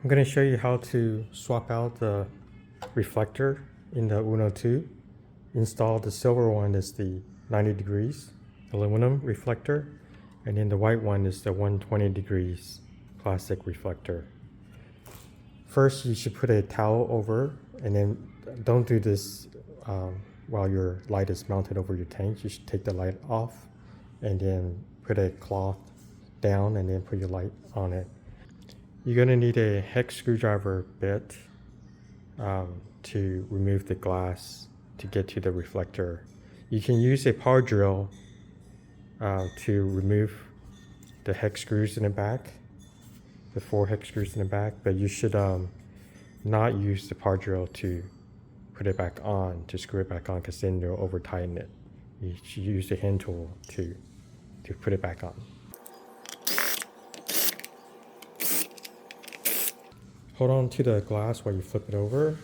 I'm going to show you how to swap out the reflector in the Uno 2. Install the silver one is the 90 degrees aluminum reflector, and then the white one is the 120 degrees plastic reflector. First, you should put a towel over, and then don't do this while your light is mounted over your tank. You should take the light off and then put a cloth down and then put your light on it. You're going to need a hex screwdriver bit to remove the glass to get to the reflector. You can use a power drill to remove the hex screws in the back, the 4 hex screws in the back, but you should not use the power drill to put it back on, to screw it back on, because then you'll over tighten it. You should use the hand tool to put it back on. Hold on to the glass while you flip it over,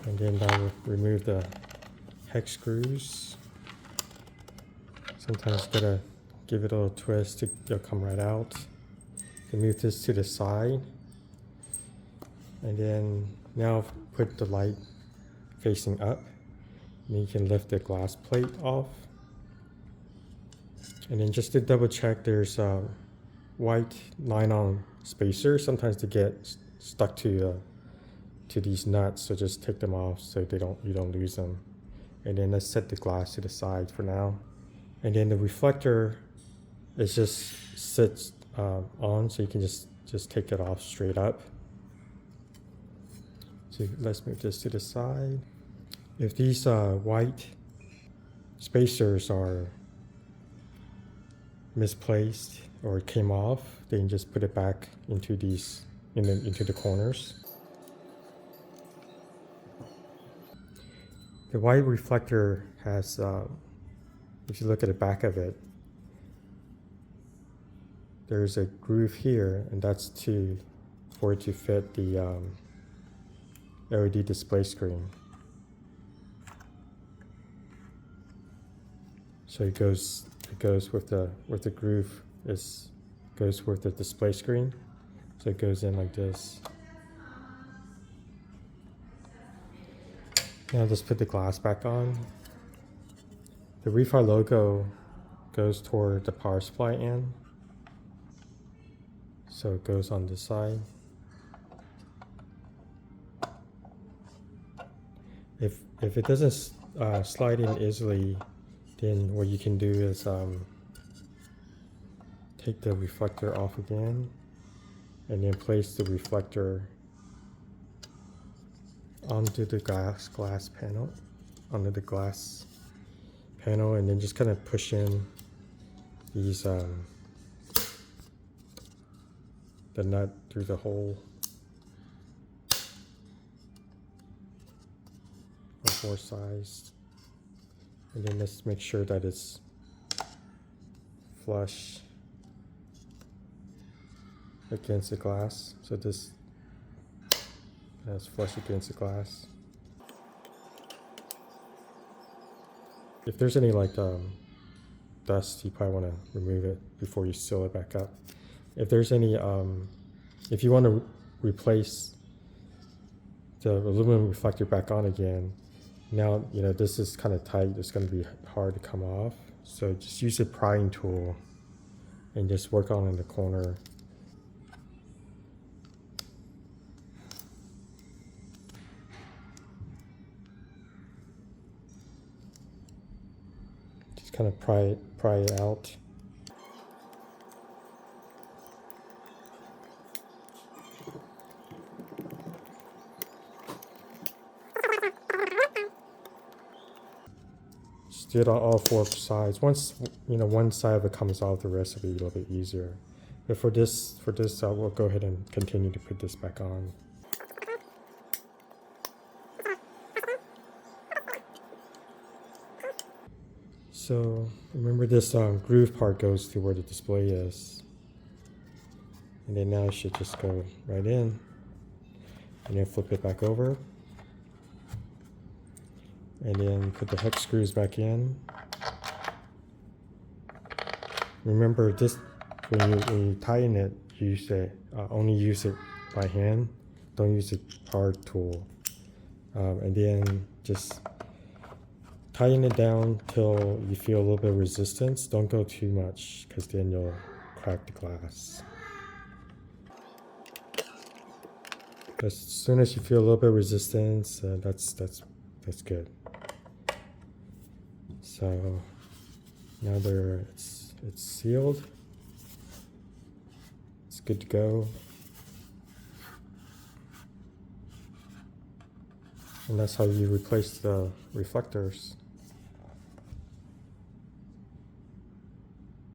and then that will remove the hex screws. Sometimes you gotta give it a little twist, it'll come right out. You move this to the side, and then now put the light facing up. And you can lift the glass plate off. And then just to double check, there's white nylon spacers. Sometimes they get stuck to these nuts, so just take them off so you don't lose them. And then let's set the glass to the side for now. And then the reflector is just sits on, so you can just take it off straight up. So let's move this to the side. If these white spacers are misplaced or came off, then just put it back into these into the corners. The white reflector has, if you look at the back of it, there's a groove here, and that's for it to fit the LED display screen. So it goes with the groove, goes with the display screen. So it goes in like this. Now just put the glass back on. The Refire logo goes toward the power supply end. So it goes on this side. If it doesn't slide in easily, then what you can do is take the reflector off again, and then place the reflector onto the glass panel, and then just kind of push in these the nut through the hole on 4 sides, and then let's make sure that it's flush against the glass. So this is flush against the glass. If there's any like dust, you probably want to remove it before you seal it back up. If there's any, if you want to replace the aluminum reflector back on again, now this is kind of tight. It's going to be hard to come off. So just use a prying tool and just work on in the corner. Just kind of pry it out. Just do it on all 4 sides. Once one side of it comes off, the rest will be a little bit easier. But for this, we'll go ahead and continue to put this back on. So remember, this groove part goes to where the display is, and then now it should just go right in, and then flip it back over, and then put the hex screws back in. Remember, this when you tighten it, only use it by hand. Don't use a hard tool. And then just tighten it down till you feel a little bit of resistance. Don't go too much because then you'll crack the glass. As soon as you feel a little bit of resistance, that's good. So now it's sealed. It's good to go. And that's how you replace the reflectors.